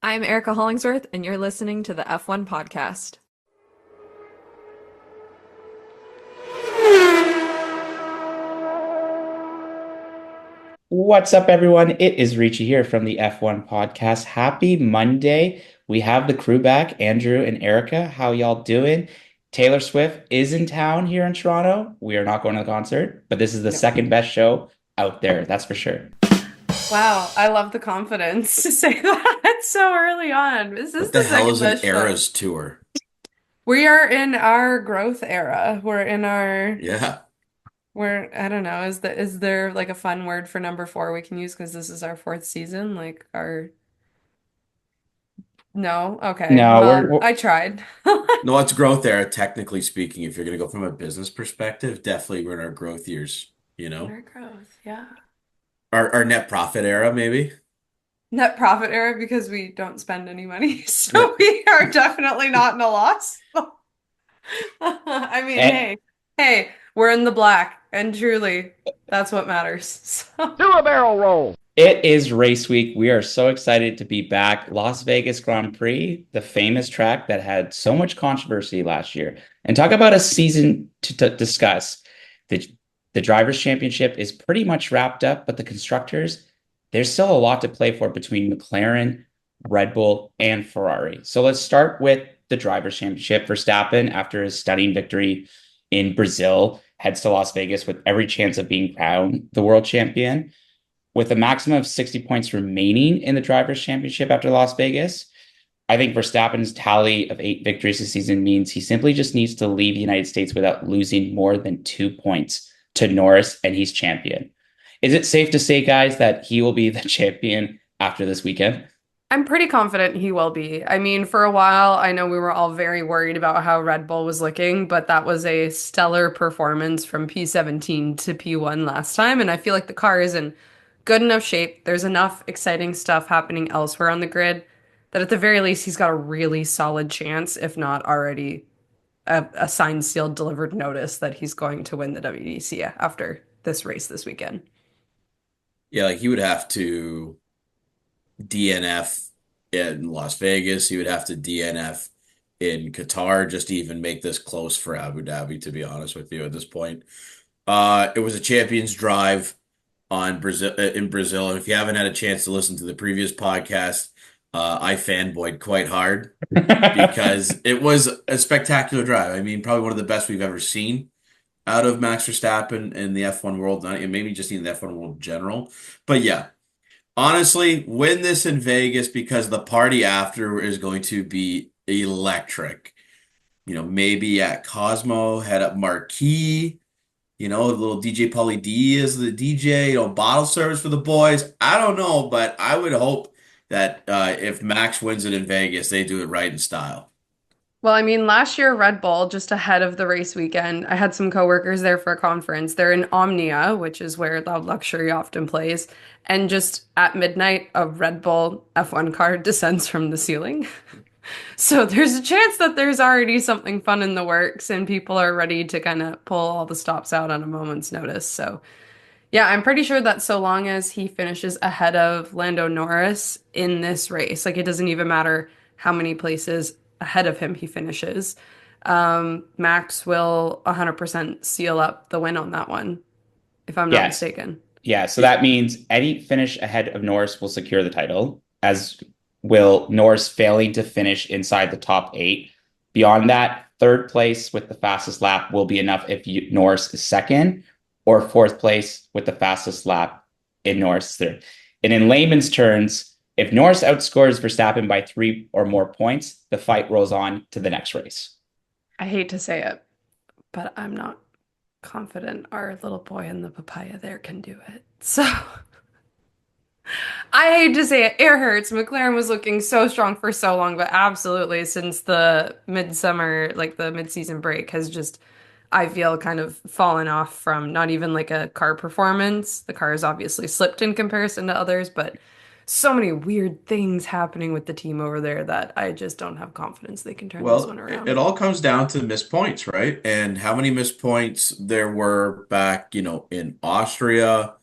I'm Erica Hollingsworth, and you're listening to the F1 podcast. What's up, everyone? It is Richie here from the F1 podcast. Happy Monday. We have the crew back, Andrew and Erica. How y'all doing? Taylor Swift is in town here in Toronto. We are not going to the concert, but this is the No. second best show out there. That's for sure. Wow, I love the confidence to say that so early on. This is What the the hell second is an best show. Eras tour? We are in our growth era. We're in our Yeah. I don't know, is there like a fun word for number four we can use because this is our fourth season? Like our No? Okay. No, Well, I tried. No, it's growth era, technically speaking. If you're going to go from a business perspective, definitely we're in our growth years, you In know? our growth, yeah. Our net profit era, maybe. Net profit era because we don't spend any money. Yeah. So we are definitely not in a loss. I mean, and hey, we're in the black, and truly, that's what matters. So, Do a barrel roll. it is race week. We are so excited to be back. Las Vegas Grand Prix, the famous track that had so much controversy last year. And talk about a season to discuss. The, the Drivers' Championship is pretty much wrapped up, but the constructors, there's still a lot to play for between McLaren, Red Bull, and Ferrari. So let's start with the Drivers' Championship. Verstappen, after his stunning victory in Brazil, heads to Las Vegas with every chance of being crowned the world champion. With a maximum of 60 points remaining in the Drivers' Championship after Las Vegas, I think Verstappen's tally of 8 victories this season means he simply just needs to leave the United States without losing more than 2 points to Norris, and he's champion. Is it safe to say, guys, that he will be the champion after this weekend? I'm pretty confident he will be. I mean, for a while, I know we were all very worried about how Red Bull was looking, but that was a stellar performance from P17 to P1 last time, and I feel like the car is in good enough shape. There's enough exciting stuff happening elsewhere on the grid that at the very least he's got a really solid chance, if not already a signed, sealed, delivered notice that he's going to win the WDC after this race this weekend. Yeah, like he would have to DNF in Las Vegas. He would have to DNF in Qatar just to even make this close for Abu Dhabi, to be honest with you at this point. It was a champion's drive on Brazil in Brazil. And if you haven't had a chance to listen to the previous podcast, I fanboyed quite hard because it was a spectacular drive. I mean, probably one of the best we've ever seen out of Max Verstappen in the F1 world, and maybe just in the F1 world in general. But yeah, honestly, win this in Vegas because the party after is going to be electric. Maybe at Cosmo, head up Marquee. The little DJ Pauly D is the DJ, bottle service for the boys. I don't know, but I would hope that if Max wins it in Vegas, they do it right in style. Well, I mean, last year, Red Bull, just ahead of the race weekend, I had some coworkers there for a conference. They're in Omnia, which is where Loud Luxury often plays. And just at midnight, a Red Bull F1 car descends from the ceiling. So there's a chance that there's already something fun in the works and people are ready to kind of pull all the stops out on a moment's notice. So yeah, I'm pretty sure that so long as he finishes ahead of Lando Norris in this race, like it doesn't even matter how many places ahead of him he finishes, Max will 100% seal up the win on that one, if I'm not Yes. mistaken. Yeah, so that means any finish ahead of Norris will secure the title, as will Norris failing to finish inside the top 8. Beyond that, third place with the fastest lap will be enough if Norris is second, or fourth place with the fastest lap in Norris third. And in layman's terms, if Norris outscores Verstappen by 3 or more points, the fight rolls on to the next race. I hate to say it, but I'm not confident our little boy in the papaya there can do it. So I hate to say it, it hurts. McLaren was looking so strong for so long, but absolutely since the midsummer, like the mid-season break has just, I feel, kind of fallen off from not even like a car performance. The car has obviously slipped in comparison to others, but so many weird things happening with the team over there that I just don't have confidence they can turn this one Well, it around. all comes down to missed points, right? And how many missed points there were back, in Austria, uh,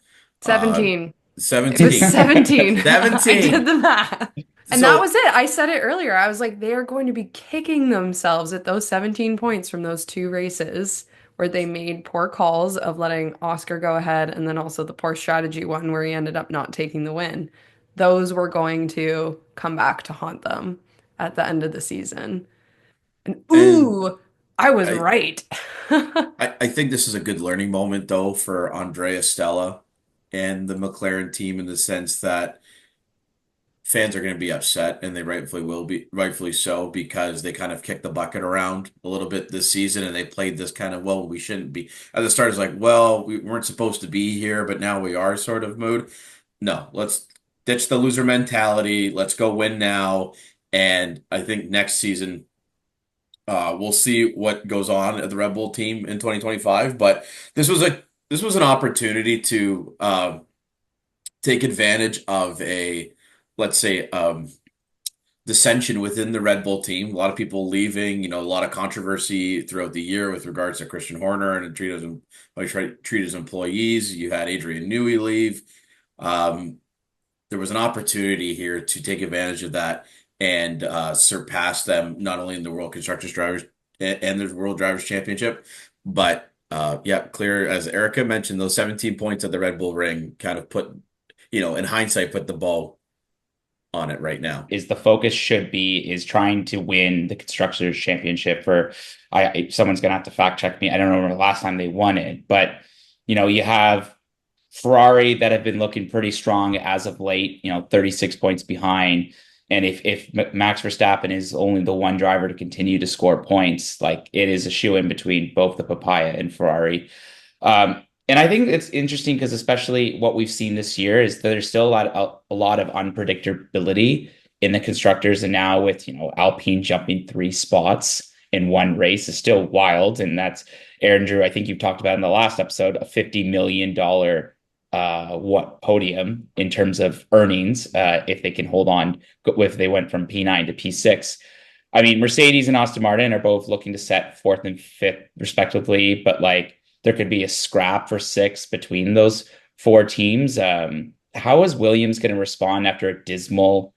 17. It was 17. 17. I 17. did the math. And that So was it. I said it earlier. I was like, they are going to be kicking themselves at those 17 points from those two races where they made poor calls of letting Oscar go ahead and then also the poor strategy one where he ended up not taking the win. Those were going to come back to haunt them at the end of the season. And and ooh, I was I right. I think this is a good learning moment though for Andrea Stella and the McLaren team in the sense that fans are going to be upset, and they rightfully will be, rightfully so, because they kind of kicked the bucket around a little bit this season, and they played this kind of, well, we shouldn't be. At the start, it's like, well, we weren't supposed to be here, but now we are sort of mood. No, let's ditch the loser mentality. Let's go win now. And I think next season, we'll see what goes on at the Red Bull team in 2025. But this was an opportunity to take advantage of a, let's say, dissension within the Red Bull team. A lot of people leaving, a lot of controversy throughout the year with regards to Christian Horner and treat his employees. You had Adrian Newey leave. Um, there was an opportunity here to take advantage of that and surpass them not only in the World Constructors Drivers and the World Drivers Championship, but yeah, clear as Erica mentioned, those 17 points at the Red Bull Ring kind of put, in hindsight, put the ball on it right now. Is the focus should be is trying to win the constructors championship for someone's gonna have to fact check me. I don't remember the last time they won it, but you have Ferrari that have been looking pretty strong as of late, 36 points behind. And if Max Verstappen is only the one driver to continue to score points, like it is a shoe in between both the Papaya and Ferrari. And I think it's interesting because especially what we've seen this year is that there's still a lot of unpredictability in the constructors, and now with Alpine jumping 3 spots in one race is still wild, and that's Aaron Drew. I think you've talked about in the last episode a $50 million what podium in terms of earnings if they can hold on if they went from P9 to P6. I mean, Mercedes and Aston Martin are both looking to set fourth and fifth respectively, but like there could be a scrap for six between those four teams. How is Williams going to respond after a dismal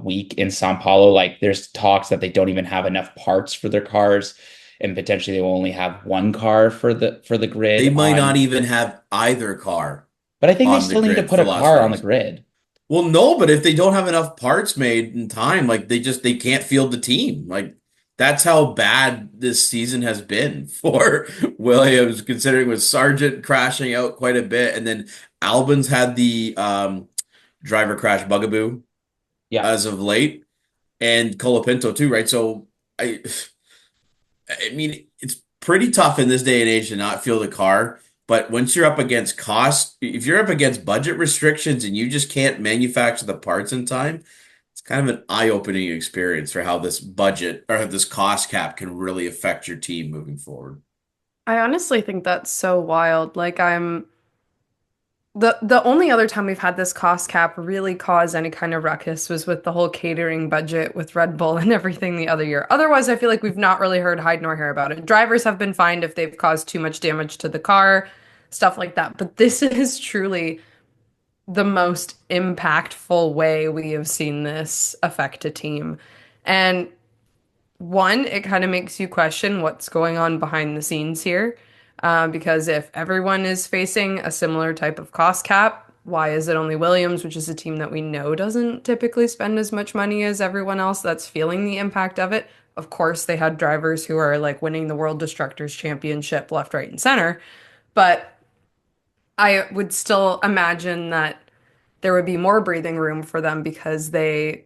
week in Sao Paulo? Like there's talks that they don't even have enough parts for their cars, and potentially they will only have one car for the They grid might not on. even have either car But I think they on the still need to grid put for a Las car on the Vegas. grid. Well, no, but if they don't have enough parts made in time, like they can't field the team. Like that's how bad this season has been for Williams, considering with Sargent crashing out quite a bit, and then Albon's had the driver crash bugaboo Yeah. as of late, and Colapinto too, right? So I mean, it's pretty tough in this day and age to not field a car. But once you're up against cost, if you're up against budget restrictions and you just can't manufacture the parts in time, it's kind of an eye-opening experience for how this budget or this cost cap can really affect your team moving forward. I honestly think that's so wild. Like the only other time we've had this cost cap really cause any kind of ruckus was with the whole catering budget with Red Bull and everything the other year. Otherwise, I feel like we've not really heard hide nor hair about it. Drivers have been fined if they've caused too much damage to the car, stuff like that. But this is truly the most impactful way we have seen this affect a team. And one, it kind of makes you question what's going on behind the scenes here. Because if everyone is facing a similar type of cost cap, why is it only Williams, which is a team that we know doesn't typically spend as much money as everyone else that's feeling the impact of it? Of course, they had drivers who are like winning the World Destructors Championship left, right, and center. But I would still imagine that there would be more breathing room for them because they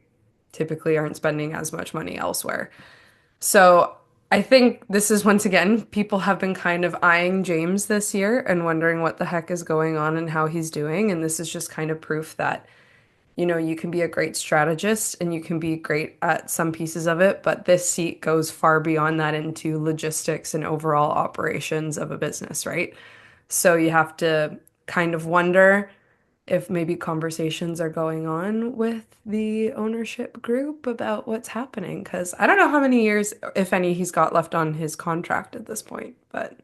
typically aren't spending as much money elsewhere. So I think this is once again, people have been kind of eyeing James this year and wondering what the heck is going on and how he's doing. And this is just kind of proof that, you can be a great strategist and you can be great at some pieces of it, but this seat goes far beyond that into logistics and overall operations of a business, right? So you have to kind of wonder if maybe conversations are going on with the ownership group about what's happening. Because I don't know how many years, if any, he's got left on his contract at this point. But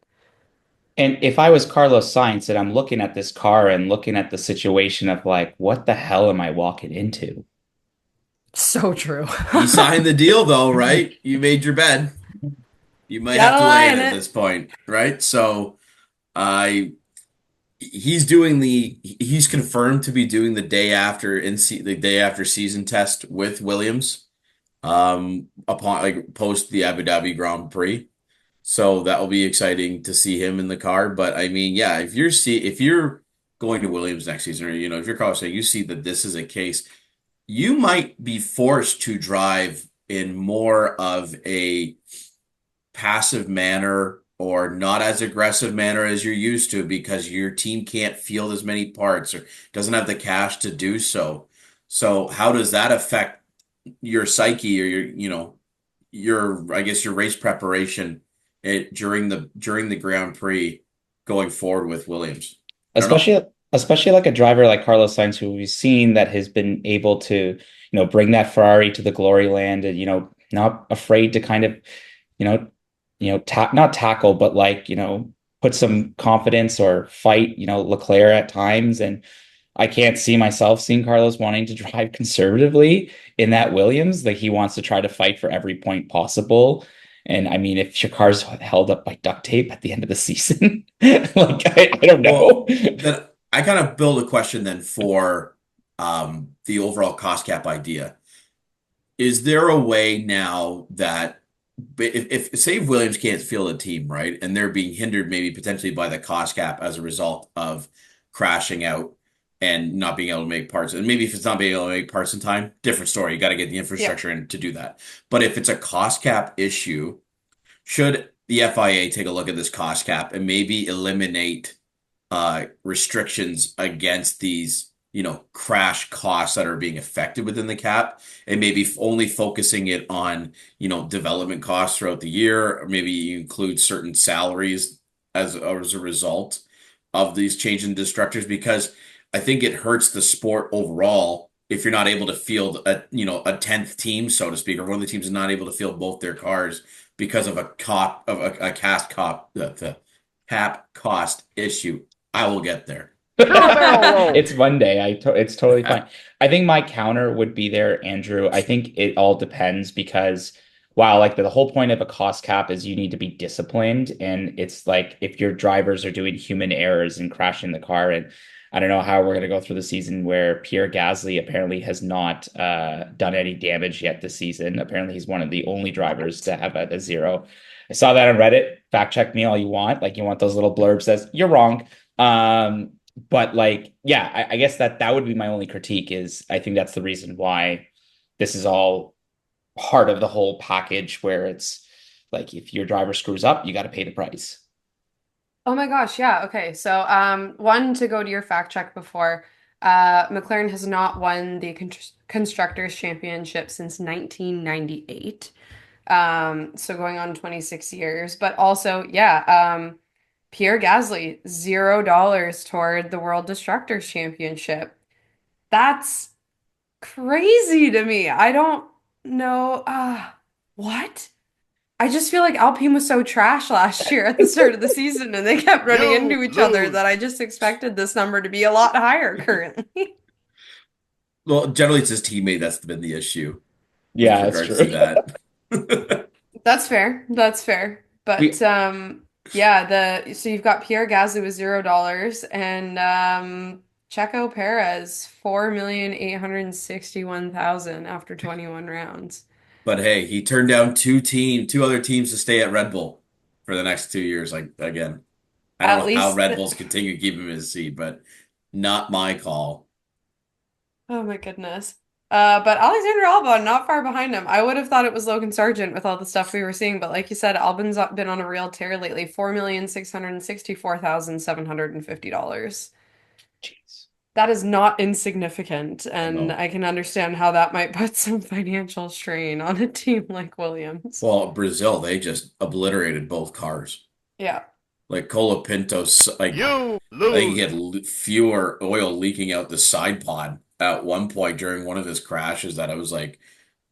And if I was Carlos Sainz and I'm looking at this car and looking at the situation of like, what the hell am I walking into? So true. You signed the deal though, right? You made your bed. You might have Gotta to lie lay it in at it. this point, right? So I he's doing he's confirmed to be doing the day after the day after season test with Williams upon like post the Abu Dhabi Grand Prix. So that will be exciting to see him in the car. But I mean, yeah, if you're going to Williams next season, or if you're Carlos saying you see that this is a case, you might be forced to drive in more of a passive manner or not as aggressive manner as you're used to because your team can't field as many parts or doesn't have the cash to do so. So how does that affect your psyche or your I guess your race preparation during the Grand Prix going forward with Williams? I don't know. Especially like a driver like Carlos Sainz, who we've seen that has been able to, bring that Ferrari to the glory land and, not afraid to kind of, you know, not tackle, but like, put some confidence or fight, Leclerc at times. And I can't see myself seeing Carlos wanting to drive conservatively in that Williams. Like he wants to try to fight for every point possible. And I mean, if your car's held up by duct tape at the end of the season, like I don't know. Well, then I kind of build a question then for the overall cost cap idea. Is there a way now that if say if Williams can't field a team, right, and they're being hindered maybe potentially by the cost cap as a result of crashing out and not being able to make parts, and maybe if it's not being able to make parts in time, different story. You got to get the Yeah. infrastructure in to do that. But if it's a cost cap issue, should the FIA take a look at this cost cap and maybe eliminate restrictions against these, crash costs that are being affected within the cap, and maybe only focusing it on, development costs throughout the year, or maybe you include certain salaries as a result of these changes in destructors, because I think it hurts the sport overall if you're not able to field a 10th team, so to speak, or one of the teams is not able to field both their cars because of a cast cop the cap cost issue. I will get there. It's Monday. It's totally fine. I think my counter would be there, Andrew. I think it all depends because while like the whole point of a cost cap is you need to be disciplined, and it's like if your drivers are doing human errors and crashing the car, and I don't know how we're gonna go through the season where Pierre Gasly apparently has not done any damage yet this season. Apparently, he's one of the only drivers to have a zero. I saw that on Reddit. Fact check me all you want. Like you want those little blurbs says you're wrong. But like, yeah, I guess that would be my only critique is I think that's the reason why this is all part of the whole package where it's like if your driver screws up, you got to pay the price. Oh my gosh, yeah. Okay. So, one to go to your fact check before, McLaren has not won the Constructors Championship since 1998. So going on 26 years. But also, yeah, Pierre Gasly, $0 toward the World Destructors Championship. That's crazy to me. I don't know. What? I just feel like Alpine was so trash last year at the start of the season and they kept running You into each other lose. that I just expected this number to be a lot higher currently. Well, generally it's his teammate that's been the issue with Yeah, that's regards to true. that. That's fair. That's fair. But We yeah, the so you've got Pierre Gasly with $0 and Checo Perez 4,861,000 after 21 rounds. But hey, he turned down two other teams to stay at Red Bull for the next 2 years. Like again, I don't At know how least Red Bulls continue to keep him in his seat, but not my call. oh my goodness. But Alexander Albon not far behind him. I would have thought it was Logan Sargent with all the stuff we were seeing, but like you said, Albon's been on a real tear lately. $4,664,750. Jeez. That is not insignificant, I and know. I can understand how that might put some financial strain on a team like Williams. Well, Brazil, they just obliterated both cars. Yeah. Like Colapinto's, like You I think he lose. had fewer oil leaking out the side pod at one point during one of his crashes that I was like,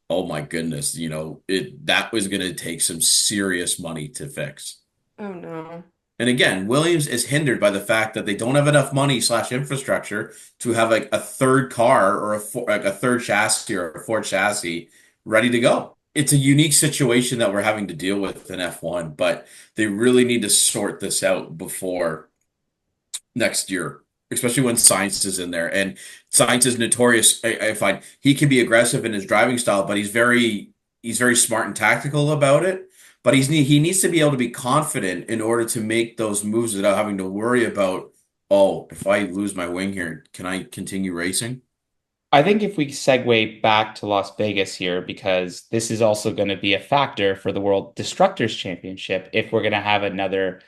oh my goodness, that was going to take some serious money to fix. Oh no. And again, Williams is hindered by the fact that they don't have enough money slash infrastructure to have like a third car or like a third chassis or a fourth chassis ready to go. It's a unique situation that we're having to deal with in F1, but they really need to sort this out before next year, especially when Science is in there. And Science is notorious. I find he can be aggressive in his driving style, but he's very smart and tactical about it. But he needs to be able to be confident in order to make those moves without having to worry about, oh, if I lose my wing here, can I continue racing? I think if we segue back to Las Vegas here, because this is also going to be a factor for the World Destructors Championship, if we're going to have another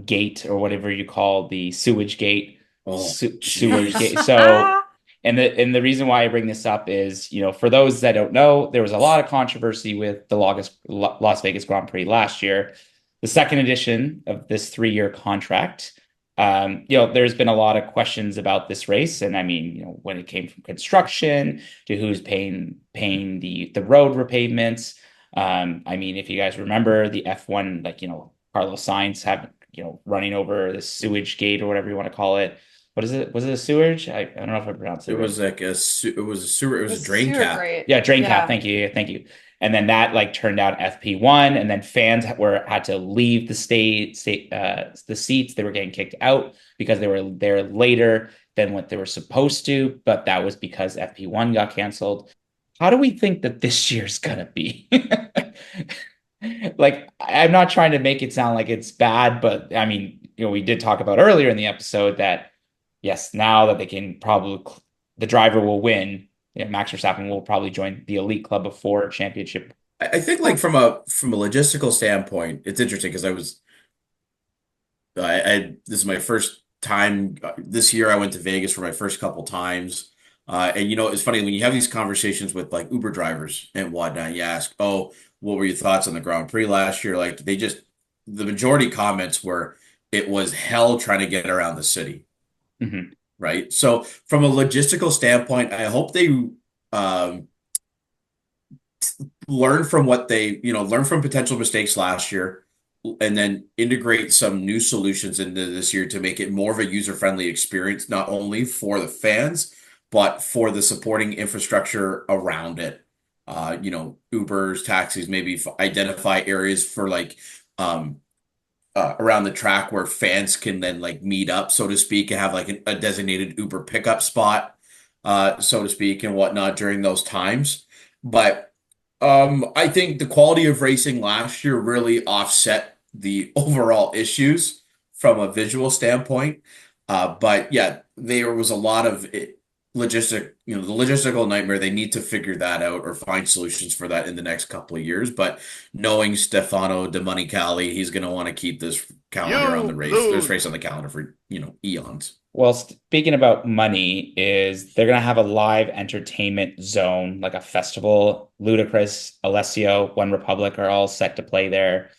gate or whatever you call the sewage gate, Oh, sewage gate. jeez. So, and the reason why I bring this up is, for those that don't know, there was a lot of controversy with the Las Vegas Grand Prix last year, the second edition of this 3-year contract. There's been a lot of questions about this race, and I mean, when it came from construction to who's paying the road repavements. I mean, if you guys remember the F1, like Carlos Sainz have running over the sewage gate or whatever you want to call it. What is it? Was it a sewage? I don't know if I pronounced it It right. was like it was a sewer, it was The a drain sewer cap. grate. Yeah, drain cap. Yeah. Thank you. Thank you. And then that like turned out FP1, and then fans had to leave the seats. They were getting kicked out because they were there later than what they were supposed to, but that was because FP1 got canceled. How do we think that this year's gonna be? Like, I'm not trying to make it sound like it's bad, but I mean, we did talk about earlier in the episode that yes, now that they can probably the driver will win. Yeah, Max Verstappen will probably join the elite club of four championship. I think like from a logistical standpoint, it's interesting because I this is my first time this year. I went to Vegas for my first couple times. And it's funny when you have these conversations with like Uber drivers and whatnot, you ask, oh, what were your thoughts on the Grand Prix last year? Like the majority comments were it was hell trying to get around the city, Mhm. right? So from a logistical standpoint, I hope they um, learn from potential mistakes last year and then integrate some new solutions into this year to make it more of a user-friendly experience, not only for the fans, but for the supporting infrastructure around it. Ubers, taxis, maybe identify areas for like um, around the track where fans can then like meet up, so to speak, and have like a designated Uber pickup spot, so to speak, and whatnot during those times. But I think the quality of racing last year really offset the overall issues from a visual standpoint. But yeah, there was a lot of the logistical nightmare. They need to figure that out or find solutions for that in the next couple of years. But knowing Stefano Domenicali, he's going to want to keep this race on the calendar for, eons. Well, speaking about money, is they're gonna have a live entertainment zone, like a festival. Ludacris, Alessio, One Republic are all set to play there.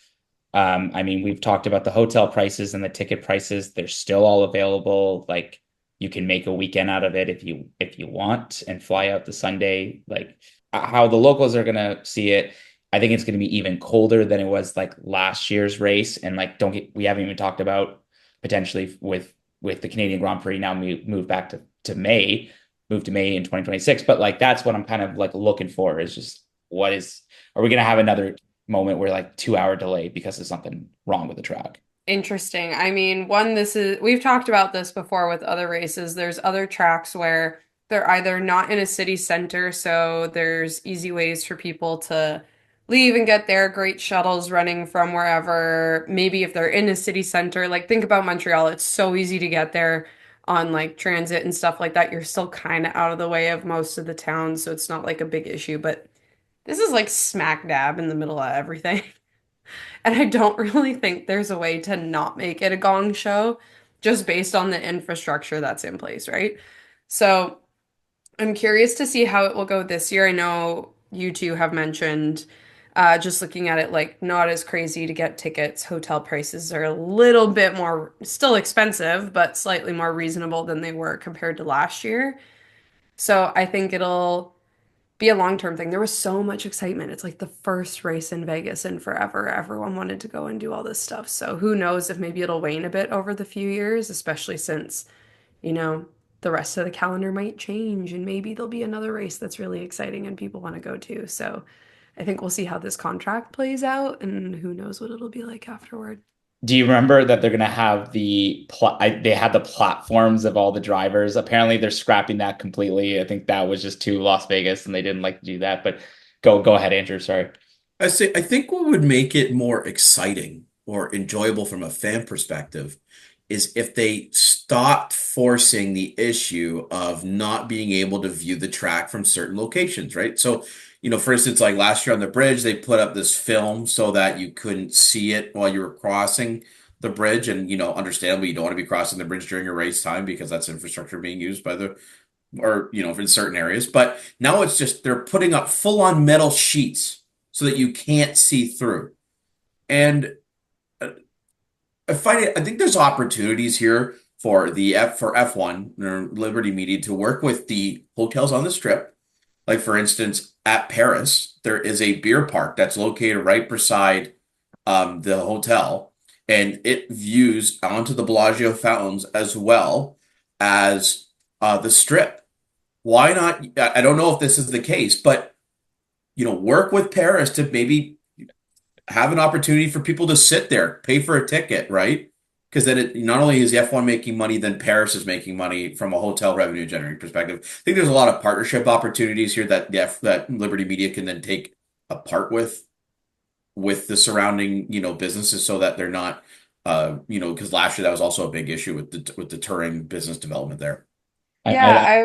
I mean, we've talked about the hotel prices and the ticket prices. They're still all available. Like, you can make a weekend out of it if you want and fly out the Sunday. Like, how the locals are gonna see it. I think it's gonna be even colder than it was like last year's race. And like, we haven't even talked about potentially with the Canadian Grand Prix now move back to May, move to May in 2026. But like, that's what I'm kind of like looking for is just are we gonna have another moment where like 2 hour delay because of something wrong with the track? Interesting. I mean, we've talked about this before with other races. There's other tracks where they're either not in a city center, so there's easy ways for people to leave and get there, great shuttles running from wherever. Maybe if they're in a city center, like think about Montreal, it's so easy to get there on like transit and stuff like that. You're still kind of out of the way of most of the towns, so it's not like a big issue, but this is like smack dab in the middle of everything. And I don't really think there's a way to not make it a gong show just based on the infrastructure that's in place, right? So I'm curious to see how it will go this year. I know you two have mentioned just looking at it like not as crazy to get tickets. Hotel prices are a little bit more still expensive, but slightly more reasonable than they were compared to last year. So I think it'll be a long-term thing. There was so much excitement. It's like the first race in Vegas in forever. Everyone wanted to go and do all this stuff. So who knows if maybe it'll wane a bit over the few years, especially since, you know, the rest of the calendar might change and maybe there'll be another race that's really exciting and people want to go to. So I think we'll see how this contract plays out and who knows what it'll be like afterward. Do you remember that they're gonna have they had the platforms of all the drivers? Apparently, they're scrapping that completely. I think that was just too Las Vegas, and they didn't like to do that. But go ahead, Andrew. Sorry. I think what would make it more exciting or enjoyable from a fan perspective is if they stopped forcing the issue of not being able to view the track from certain locations, right? So, for instance, like last year on the bridge, they put up this film so that you couldn't see it while you were crossing the bridge. And, understandably, you don't want to be crossing the bridge during your race time because that's infrastructure being used by or, in certain areas. But now it's just they're putting up full on metal sheets so that you can't see through. And I think there's opportunities here for for F1 or Liberty Media to work with the hotels on the strip. Like for instance, at Paris, there is a beer park that's located right beside the hotel, and it views onto the Bellagio fountains as well as the strip. Why not? I don't know if this is the case, but work with Paris to maybe have an opportunity for people to sit there, pay for a ticket, right? Because then it not only is F1 making money, then Paris is making money from a hotel revenue generating perspective. I think there's a lot of partnership opportunities here that that Liberty Media can then take a part with the surrounding, businesses so that they're not because last year that was also a big issue with the touring business development there. Yeah, I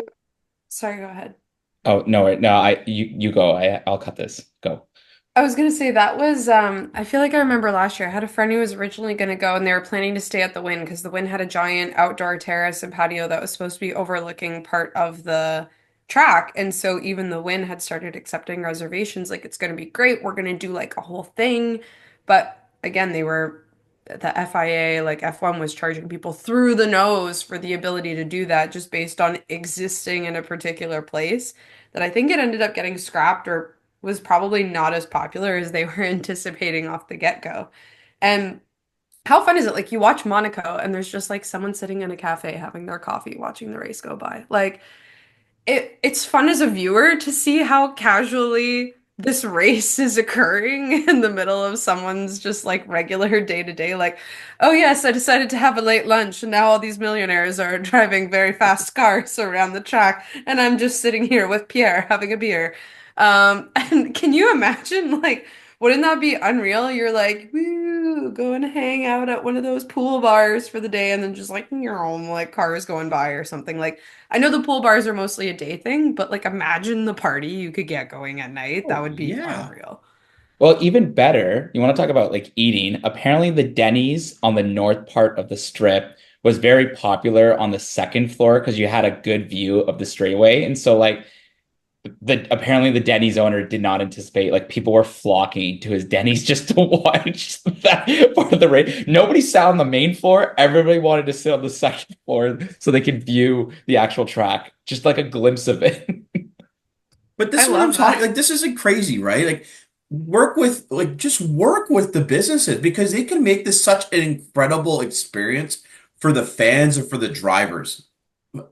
sorry, go ahead. oh no, no, you go. I'll cut this. Go. I was gonna say that was I feel like I remember last year I had a friend who was originally gonna go and they were planning to stay at the Wynn because the Wynn had a giant outdoor terrace and patio that was supposed to be overlooking part of the track. And so even the Wynn had started accepting reservations, like it's gonna be great, we're gonna do like a whole thing. But again, the FIA, like F1 was charging people through the nose for the ability to do that just based on existing in a particular place that I think it ended up getting scrapped or was probably not as popular as they were anticipating off the get-go. And how fun is it? Like you watch Monaco and there's just like someone sitting in a cafe having their coffee, watching the race go by. Like it's fun as a viewer to see how casually this race is occurring in the middle of someone's just like regular day to day. Like, oh yes, I decided to have a late lunch, and now all these millionaires are driving very fast cars around the track, and I'm just sitting here with Pierre having a beer. And can you imagine, like, wouldn't that be unreal? You're like, woo, go and hang out at one of those pool bars for the day, and then just like cars going by or something. Like, I know the pool bars are mostly a day thing, but like imagine the party you could get going at night. That Oh, would be yeah. unreal. Well, even better, you want to talk about like eating. Apparently, the Denny's on the north part of the strip was very popular on the second floor because you had a good view of the straightaway. And so, like, the apparently the Denny's owner did not anticipate like people were flocking to his Denny's just to watch that part of the race. Nobody sat on the main floor. Everybody wanted to sit on the second floor so they could view the actual track, just like a glimpse of it. But this I is what I'm love talking. that. Like, this isn't crazy, right? Just work with the businesses because they can make this such an incredible experience for the fans and for the drivers.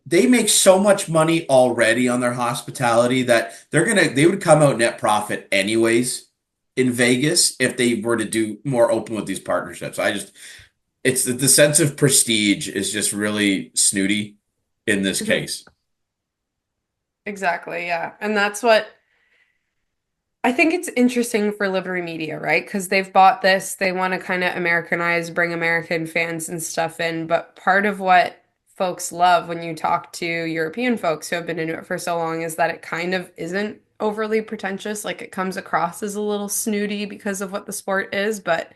They make so much money already on their hospitality that they would come out net profit anyways in Vegas if they were to do more open with these partnerships. It's the sense of prestige is just really snooty in this Mhm. case. Exactly, yeah. And that's what I think it's interesting for Liberty Media, right? Because they've bought this, they want to kind of Americanize, bring American fans and stuff in. But part of what folks love when you talk to European folks who have been into it for so long is that it kind of isn't overly pretentious. Like it comes across as a little snooty because of what the sport is, but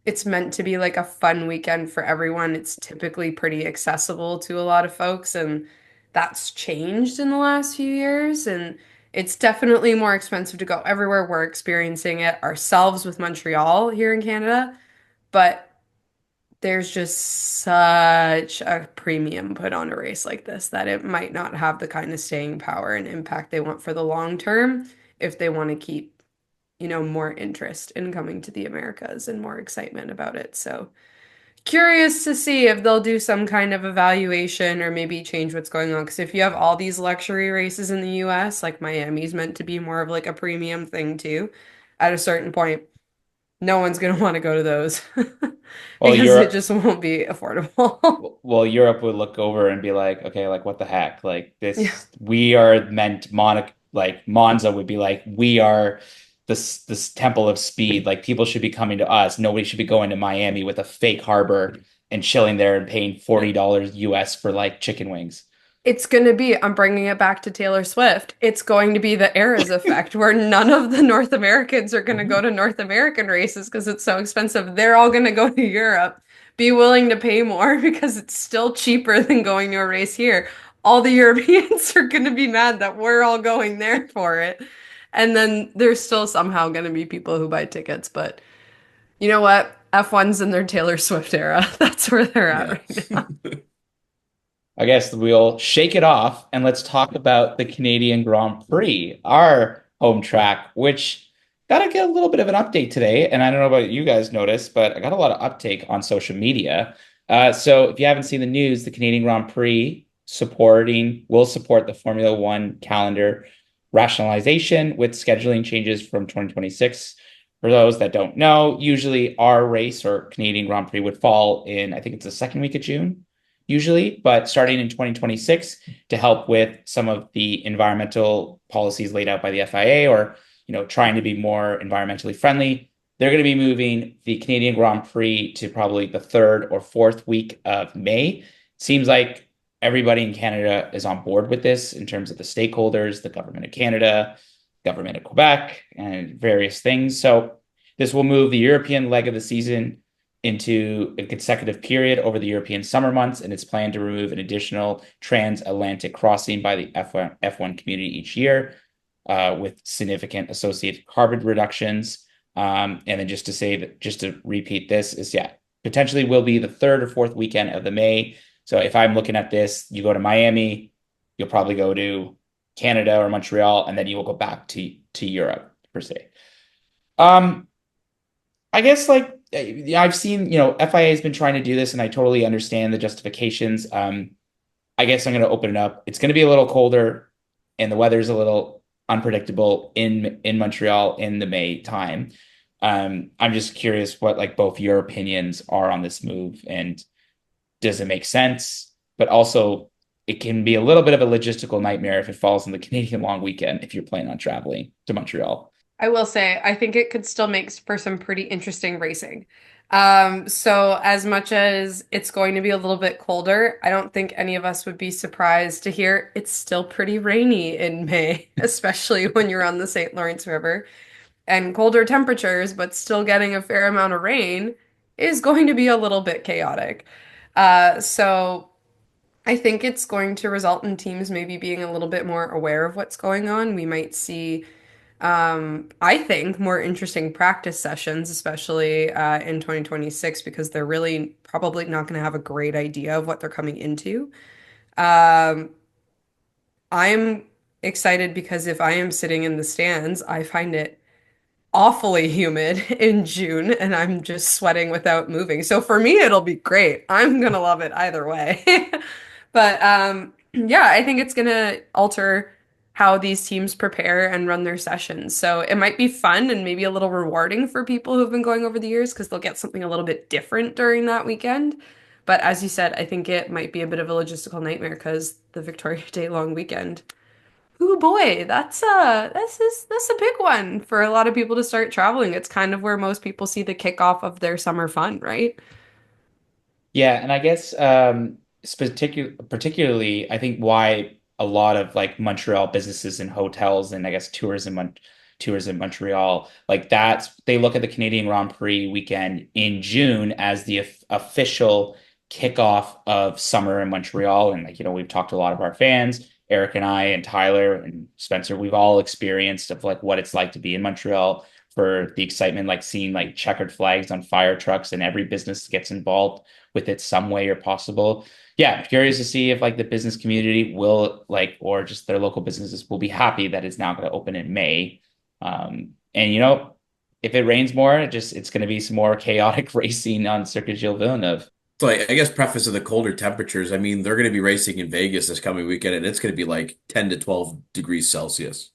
it's meant to be like a fun weekend for everyone. It's typically pretty accessible to a lot of folks, and that's changed in the last few years. And it's definitely more expensive to go everywhere. We're experiencing it ourselves with Montreal here in Canada, but there's just such a premium put on a race like this that it might not have the kind of staying power and impact they want for the long term if they want to keep, more interest in coming to the Americas and more excitement about it. So curious to see if they'll do some kind of evaluation or maybe change what's going on. Because if you have all these luxury races in the US, like Miami's meant to be more of like a premium thing too, at a certain point, no one's going to want to go to those Well, because it Europe just won't be affordable. well, Europe would look over and be like, okay, like what the heck? Like Yeah. this, we are meant like Monza would be like, we are this temple of speed. Like people should be coming to us. Nobody should be going to Miami with a fake harbor and chilling there and paying $40 US for like chicken wings. It's going to be, I'm bringing it back to Taylor Swift. It's going to be the Eras effect where none of the North Americans are going to go Mhm. to North American races because it's so expensive. They're all going to go to Europe, be willing to pay more because it's still cheaper than going to a race here. All the Europeans are going to be mad that we're all going there for it. And then there's still somehow going to be people who buy tickets. But you know what? F1's in their Taylor Swift era. That's where they're at Yeah. right now. I guess we'll shake it off and let's talk about the Canadian Grand Prix, our home track, which got to get a little bit of an update today. And I don't know about you guys noticed, but I got a lot of uptake on social media. So if you haven't seen the news, the Canadian Grand Prix will support the Formula One calendar rationalization with scheduling changes from 2026. For those that don't know, usually our race or Canadian Grand Prix would fall in, I think it's the second week of June usually, but starting in 2026 to help with some of the environmental policies laid out by the FIA or, trying to be more environmentally friendly. They're going to be moving the Canadian Grand Prix to probably the third or fourth week of May. Seems like everybody in Canada is on board with this in terms of the stakeholders, the government of Canada, government of Quebec, and various things. So this will move the European leg of the season into a consecutive period over the European summer months, and it's planned to remove an additional transatlantic crossing by the F1 community each year, with significant associated carbon reductions. And then just to say that, just to repeat this, is yeah, potentially will be the third or fourth weekend of the May. So if I'm looking at this, you go to Miami, you'll probably go to Canada or Montreal, and then you will go back to Europe per se. Um, I guess like yeah, I've seen, FIA has been trying to do this and I totally understand the justifications. I guess I'm going to open it up. It's going to be a little colder and the weather's a little unpredictable in Montreal in the May time. I'm just curious what like both your opinions are on this move and does it make sense? But also it can be a little bit of a logistical nightmare if it falls on the Canadian long weekend if you're planning on traveling to Montreal. I will say, I think it could still make for some pretty interesting racing. So as much as it's going to be a little bit colder, I don't think any of us would be surprised to hear it's still pretty rainy in May, especially when you're on the St. Lawrence River. And colder temperatures, but still getting a fair amount of rain is going to be a little bit chaotic. So I think it's going to result in teams maybe being a little bit more aware of what's going on. We might see I think more interesting practice sessions, especially in 2026, because they're really probably not going to have a great idea of what they're coming into. Um, I'm excited because if I am sitting in the stands, I find it awfully humid in June and I'm just sweating without moving. So for me, it'll be great. I'm gonna love it either way. But yeah, I think it's gonna alter how these teams prepare and run their sessions. So it might be fun and maybe a little rewarding for people who've been going over the years because they'll get something a little bit different during that weekend. But as you said, I think it might be a bit of a logistical nightmare because the Victoria Day long weekend. Oh boy, that's a big one for a lot of people to start traveling. It's kind of where most people see the kickoff of their summer fun, right? Yeah, and I guess particularly, I think why a lot of like Montreal businesses and hotels and I guess tours in Montreal like that's they look at the Canadian Grand Prix weekend in June as the official kickoff of summer in Montreal. And like we've talked to a lot of our fans. Eric and I and Tyler and Spencer, we've all experienced of like what it's like to be in Montreal, for the excitement, like seeing like checkered flags on fire trucks, and every business gets involved with it some way or possible. Yeah, I'm curious to see if like the business community will like, or just their local businesses will be happy that it's now going to open in May. And if it rains more, it's going to be some more chaotic racing on Circuit Gilles Villeneuve. So I guess preface of the colder temperatures. I mean, they're going to be racing in Vegas this coming weekend, and it's going to be like 10 to 12 degrees Celsius.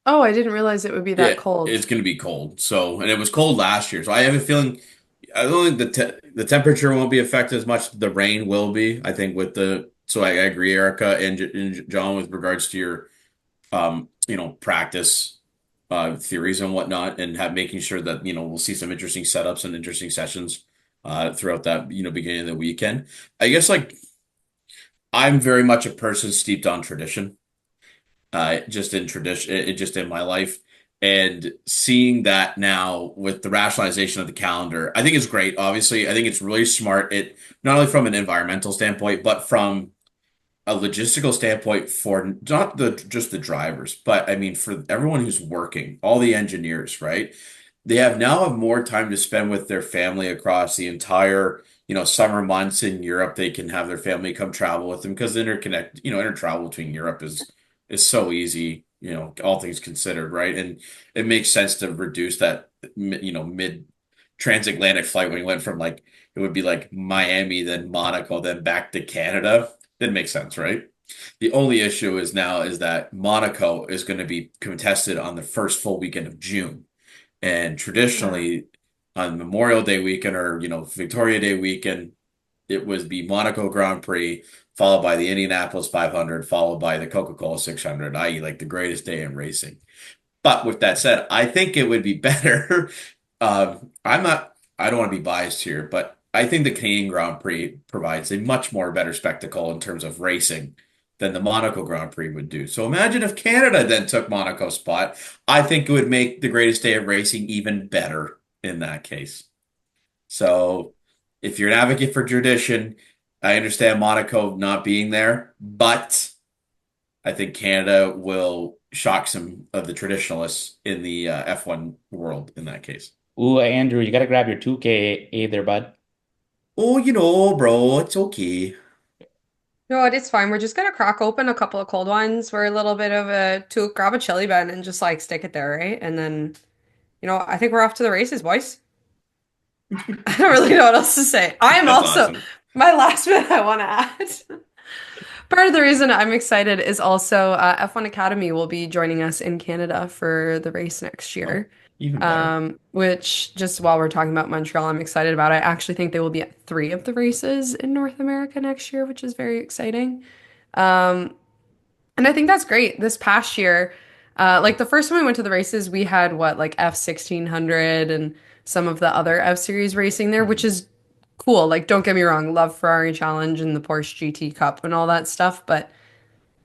Oh, I didn't realize it would be that Yeah, cold. it's going to be cold. So, and it was cold last year. So I have a feeling I don't think the temperature won't be affected as much. The rain will be, I think, with the. So I agree, Erica and John, with regards to your practice theories and whatnot, and have making sure that we'll see some interesting setups and interesting sessions throughout that beginning of the weekend. I guess like I'm very much a person steeped on tradition, just in tradition, just in my life. And seeing that now with the rationalization of the calendar, I think it's great. Obviously, I think it's really smart. It not only from an environmental standpoint, but from a logistical standpoint for not just the drivers, but I mean for everyone who's working, all the engineers, right? They have more time to spend with their family across the entire, summer months in Europe. They can have their family come travel with them because intertravel between Europe is so easy, all things considered, right? And it makes sense to reduce that, mid transatlantic flight when you went from like it would be like Miami, then Monaco, then back to Canada. That makes sense, right? The only issue is now is that Monaco is going to be contested on the first full weekend of June. And Yeah. traditionally on Memorial Day weekend or, Victoria Day weekend, it was the Monaco Grand Prix, followed by the Indianapolis 500, followed by the Coca-Cola 600, i.e. like the greatest day in racing. But with that said, I think it would be better. I don't want to be biased here, but I think the Canadian Grand Prix provides a much more better spectacle in terms of racing than the Monaco Grand Prix would do. So imagine if Canada then took Monaco's spot. I think it would make the greatest day of racing even better in that case. So if you're an advocate for tradition, I understand Monaco not being there, but I think Canada will shock some of the traditionalists in the F1 world in that case. Ooh, Andrew, you got to grab your 2K there, bud. Oh, bro, it's okay. No, it is fine. We're just gonna crack open a couple of cold ones. We're a little bit of a to grab a chili bin and just like stick it there, right? And then, I think we're off to the races, boys. I don't really know what else to say. I am That's also awesome. my last bit I want to add. Part of the reason I'm excited is also F1 Academy will be joining us in Canada for the race next Oh, year. even better. Which just while we're talking about Montreal, I'm excited about. I actually think they will be at three of the races in North America next year, which is very exciting. Um, and I think that's great. This past year, like the first time we went to the races, we had what, like F1600 and some of the other F Series racing there, which Mhm. is cool. Like, don't get me wrong, love Ferrari Challenge and the Porsche GT Cup and all that stuff, but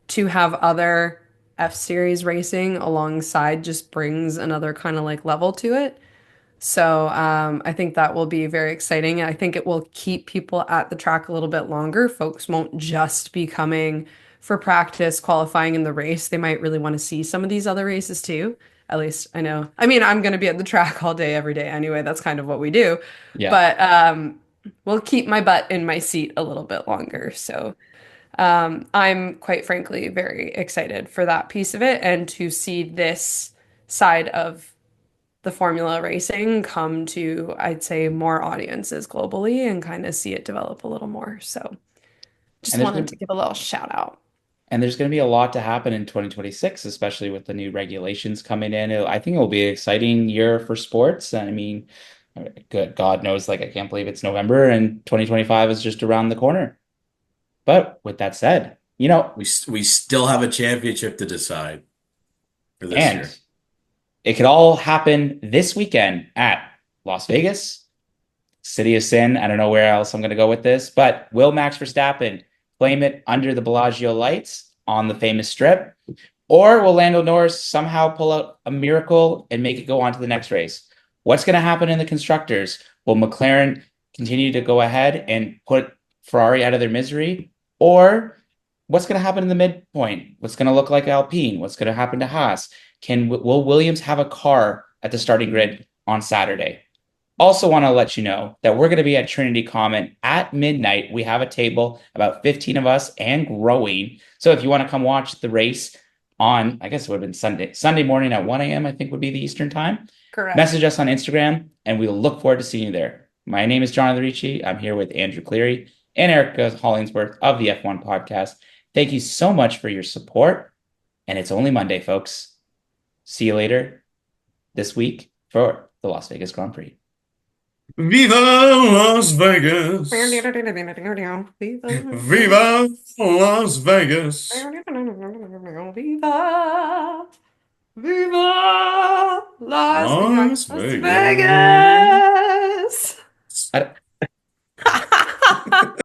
to have other F Series racing alongside just brings another kind of like level to it. So I think that will be very exciting. I think it will keep people at the track a little bit longer. Folks won't just be coming for practice, qualifying in the race. They might really want to see some of these other races too. At least I know. I mean, I'm going to be at the track all day, every day anyway. That's kind of what we do. Yeah. But we'll keep my butt in my seat a little bit longer. So I'm quite frankly very excited for that piece of it and to see this side of the formula racing come to, I'd say, more audiences globally and kind of see it develop a little more. So And just there's wanted to going give a little shout out. and there's going to be a lot to happen in 2026, especially with the new regulations coming in. I think it will be an exciting year for sports. And I mean, good God knows, like I can't believe it's November and 2025 is just around the corner. But with that said, We still have a championship to decide for this and year. it could all happen this weekend at Las Vegas, City of Sin. I don't know where else I'm going to go with this, but will Max Verstappen claim it under the Bellagio lights on the famous strip? Or will Lando Norris somehow pull out a miracle and make it go on to the next race? What's going to happen in the constructors? Will McLaren continue to go ahead and put Ferrari out of their misery? Or what's going to happen in the midpoint? What's going to look like Alpine? What's going to happen to Haas? Will Williams have a car at the starting grid on Saturday? Also want to let you know that we're going to be at Trinity Common at midnight. We have a table, about 15 of us and growing. So if you want to come watch the race on, I guess it would have been Sunday morning at 1 a.m., I think would be the Eastern time. Correct. Message us on Instagram and we'll look forward to seeing you there. My name is Jonathan Ricci. I'm here with Andrew Cleary and Erica Hollingsworth of the F1 podcast. Thank you so much for your support. And it's only Monday, folks. See you later this week for the Las Vegas Grand Prix. Viva Las Vegas! Viva. Viva Las Vegas! Viva. Viva Las Las Vegas. Vegas!